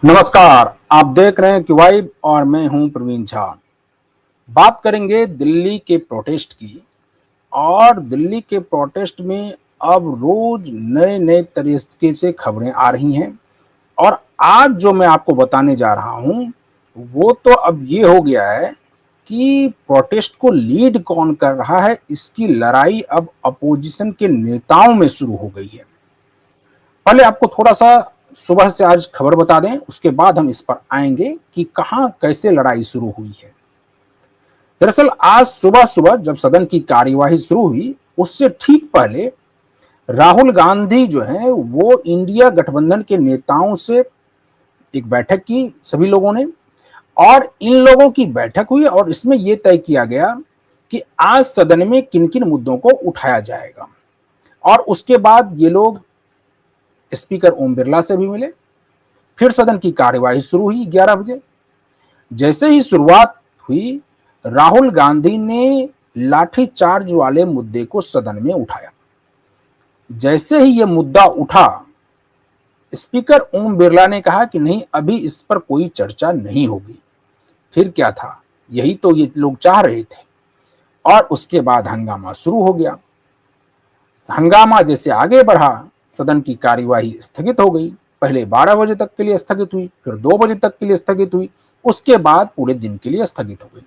नमस्कार, आप देख रहे हैं क्यूवाइब और मैं हूं प्रवीण झा। बात करेंगे दिल्ली के प्रोटेस्ट की। और दिल्ली के प्रोटेस्ट में अब रोज नए नए तरीके से खबरें आ रही हैं। और आज जो मैं आपको बताने जा रहा हूं वो तो अब ये हो गया है कि प्रोटेस्ट को लीड कौन कर रहा है, इसकी लड़ाई अब अपोजिशन के नेताओं में शुरू हो गई है। पहले आपको थोड़ा सा सुबह से आज खबर बता दें, उसके बाद हम इस पर आएंगे कि कहां कैसे लड़ाई शुरू हुई है। दरअसल आज सुबह सुबह जब सदन की कार्यवाही शुरू हुई, उससे ठीक पहले राहुल गांधी जो है वो इंडिया गठबंधन के नेताओं से एक बैठक की सभी लोगों ने। और इन लोगों की बैठक हुई और इसमें यह तय किया गया कि आज सदन में किन किन मुद्दों को उठाया जाएगा। और उसके बाद ये लोग स्पीकर ओम बिरला से भी मिले। फिर सदन की कार्यवाही शुरू हुई 11 बजे। जैसे ही शुरुआत हुई, राहुल गांधी ने लाठीचार्ज वाले मुद्दे को सदन में उठाया। जैसे ही यह मुद्दा उठा, स्पीकर ओम बिरला ने कहा कि नहीं, अभी इस पर कोई चर्चा नहीं होगी। फिर क्या था, यही तो ये लोग चाह रहे थे। और उसके बाद हंगामा शुरू हो गया। हंगामा जैसे आगे बढ़ा, सदन की कार्यवाही स्थगित हो गई। पहले 12 बजे तक के लिए स्थगित हुई, फिर 2 बजे तक के लिए स्थगित हुई, उसके बाद पूरे दिन के लिए स्थगित हो गई।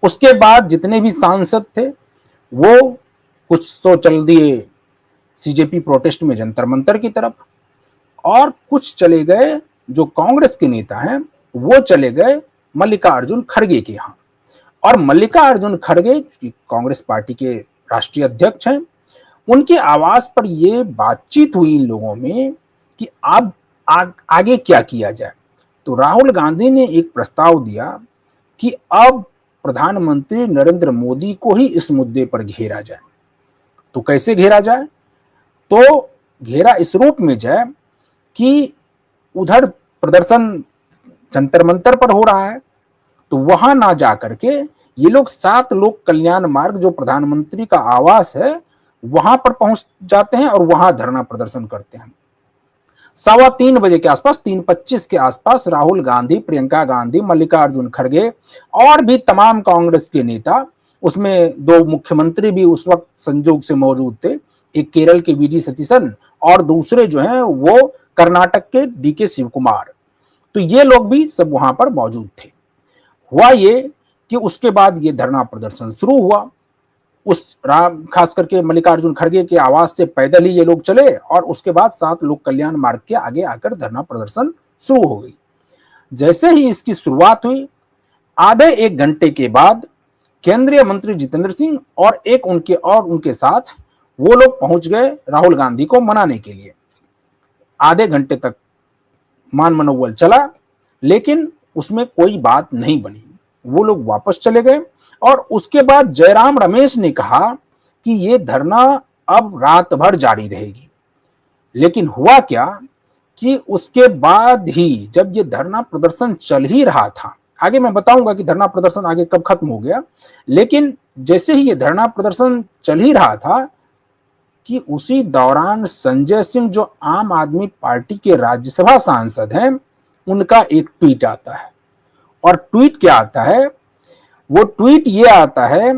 उसके बाद जितने भी सांसद थे वो कुछ तो चल दिए सीजेपी प्रोटेस्ट में जंतर मंतर की तरफ, और कुछ चले गए जो कांग्रेस के नेता हैं वो चले गए मल्लिकार्जुन खड़गे के यहाँ। और मल्लिकार्जुन खड़गे कांग्रेस पार्टी के राष्ट्रीय अध्यक्ष हैं, उनके आवाज पर यह बातचीत हुई इन लोगों में कि अब आगे क्या किया जाए। तो राहुल गांधी ने एक प्रस्ताव दिया कि अब प्रधानमंत्री नरेंद्र मोदी को ही इस मुद्दे पर घेरा जाए। तो कैसे घेरा जाए? तो घेरा इस रूप में जाए कि उधर प्रदर्शन जंतर मंतर पर हो रहा है, तो वहां ना जाकर के ये लोग 7 लोक कल्याण मार्ग जो प्रधानमंत्री का आवास है वहां पर पहुंच जाते हैं और वहां धरना प्रदर्शन करते हैं। 3:15 बजे के आसपास, 3:25 के आसपास राहुल गांधी, प्रियंका गांधी, मल्लिकार्जुन खड़गे और भी तमाम कांग्रेस के नेता, उसमें 2 मुख्यमंत्री भी उस वक्त संजोग से मौजूद थे, एक केरल के वीडी सतीशन और दूसरे जो हैं वो कर्नाटक के डीके शिव कुमार। तो ये लोग भी सब वहां पर मौजूद थे। हुआ ये कि उसके बाद ये धरना प्रदर्शन शुरू हुआ। खास करके मल्लिकार्जुन खड़गे के आवास से पैदल ही ये लोग चले और उसके बाद 7 लोक कल्याण मार्ग के आगे आकर धरना प्रदर्शन शुरू हो गई। जैसे ही इसकी शुरुआत हुई, आधे 1 घंटे के बाद केंद्रीय मंत्री जितेंद्र सिंह और उनके साथ वो लोग पहुंच गए राहुल गांधी को मनाने के लिए। आधे घंटे तक मान मनोबल चला, लेकिन उसमें कोई बात नहीं बनी। वो लोग वापस चले गए। और उसके बाद जयराम रमेश ने कहा कि ये धरना अब रात भर जारी रहेगी। लेकिन हुआ क्या कि उसके बाद ही जब ये धरना प्रदर्शन चल ही रहा था, आगे मैं बताऊंगा कि धरना प्रदर्शन आगे कब खत्म हो गया, लेकिन जैसे ही ये धरना प्रदर्शन चल ही रहा था कि उसी दौरान संजय सिंह जो आम आदमी पार्टी के राज्यसभा सांसद हैं, उनका एक ट्वीट आता है। और ट्वीट क्या आता है? वो ट्वीट ये आता है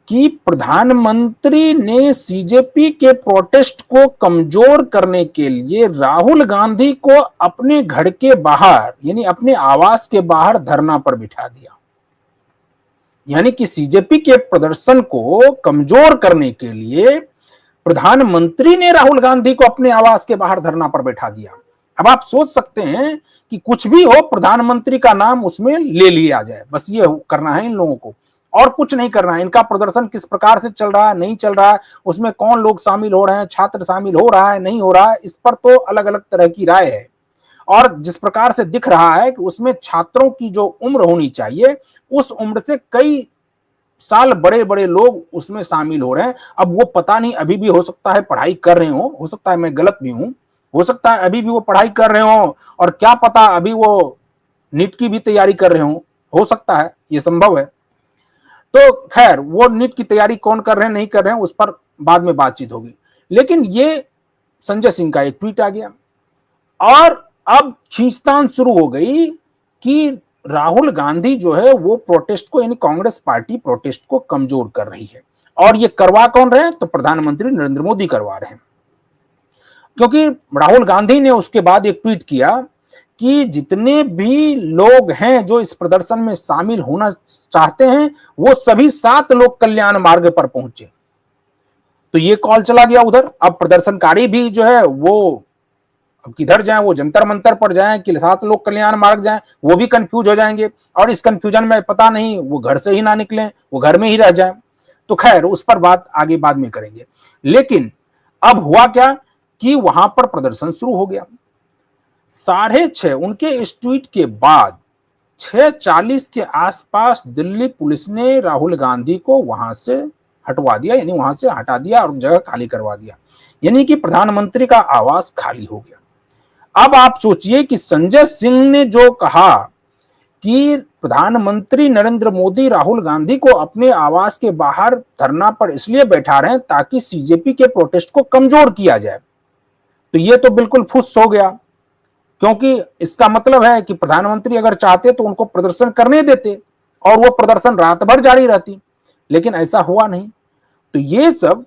कि प्रधानमंत्री ने सीजेपी के प्रोटेस्ट को कमजोर करने के लिए राहुल गांधी को अपने घर के बाहर, यानी अपने आवास के बाहर धरना पर बिठा दिया। यानी कि सीजेपी के प्रदर्शन को कमजोर करने के लिए प्रधानमंत्री ने राहुल गांधी को अपने आवास के बाहर धरना पर बैठा दिया। अब आप सोच सकते हैं कि कुछ भी हो, प्रधानमंत्री का नाम उसमें ले लिया जाए, बस ये करना है इन लोगों को, और कुछ नहीं करना है। इनका प्रदर्शन किस प्रकार से चल रहा है, नहीं चल रहा है, उसमें कौन लोग शामिल हो रहे हैं, छात्र शामिल हो रहा है, नहीं हो रहा है, इस पर तो अलग अलग तरह की राय है। और जिस प्रकार से दिख रहा है कि उसमें छात्रों की जो उम्र होनी चाहिए, उस उम्र से कई साल बड़े बड़े लोग उसमें शामिल हो रहे हैं। अब वो पता नहीं, अभी भी हो सकता है पढ़ाई कर रहे हो सकता है मैं गलत भी हूं, हो सकता है अभी भी वो पढ़ाई कर रहे हो, और क्या पता अभी वो नीट की भी तैयारी कर रहे हो सकता है, ये संभव है। तो खैर, वो नीट की तैयारी कौन कर रहे हैं नहीं कर रहे हैं उस पर बाद में बातचीत होगी। लेकिन ये संजय सिंह का एक ट्वीट आ गया। और अब खींचतान शुरू हो गई कि राहुल गांधी जो है वो प्रोटेस्ट को, यानी कांग्रेस पार्टी प्रोटेस्ट को कमजोर कर रही है। और ये करवा कौन रहे हैं? तो प्रधानमंत्री नरेंद्र मोदी करवा रहे हैं। क्योंकि राहुल गांधी ने उसके बाद एक ट्वीट किया कि जितने भी लोग हैं जो इस प्रदर्शन में शामिल होना चाहते हैं वो सभी 7 लोग कल्याण मार्ग पर पहुंचे। तो ये कॉल चला गया उधर। अब प्रदर्शनकारी भी जो है वो अब किधर जाएं, वो जंतर मंतर पर जाएं कि 7 लोग कल्याण मार्ग जाएं, वो भी कंफ्यूज हो जाएंगे। और इस कंफ्यूजन में पता नहीं वो घर से ही ना निकलें, वो घर में ही रह जाएं। तो खैर उस पर बात आगे बाद में करेंगे। लेकिन अब हुआ क्या कि वहां पर प्रदर्शन शुरू हो गया। 6:30 उनके इस ट्वीट के बाद 6:40 के आसपास दिल्ली पुलिस ने राहुल गांधी को वहां से हटवा दिया, यानी वहां से हटा दिया और जगह खाली करवा दिया। यानी कि प्रधानमंत्री का आवास खाली हो गया। अब आप सोचिए कि संजय सिंह ने जो कहा कि प्रधानमंत्री नरेंद्र मोदी राहुल गांधी को अपने आवास के बाहर धरना पर इसलिए बैठा रहे हैं ताकि सीजेपी के प्रोटेस्ट को कमजोर किया जाए, तो ये तो बिल्कुल फुस हो गया। क्योंकि इसका मतलब है कि प्रधानमंत्री अगर चाहते तो उनको प्रदर्शन करने देते और वो प्रदर्शन रात भर जारी रहती, लेकिन ऐसा हुआ नहीं। तो ये सब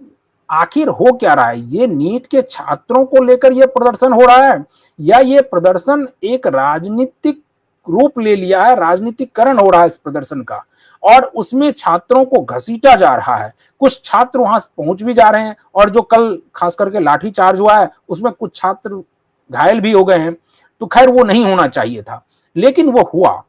आखिर हो क्या रहा है? ये नीट के छात्रों को लेकर यह प्रदर्शन हो रहा है या ये प्रदर्शन एक राजनीतिक रूप ले लिया है, राजनीतिकरण हो रहा है इस प्रदर्शन का, और उसमें छात्रों को घसीटा जा रहा है। कुछ छात्र वहां पहुंच भी जा रहे हैं और जो कल खास करके लाठी चार्ज हुआ है उसमें कुछ छात्र घायल भी हो गए हैं। तो खैर वो नहीं होना चाहिए था, लेकिन वो हुआ।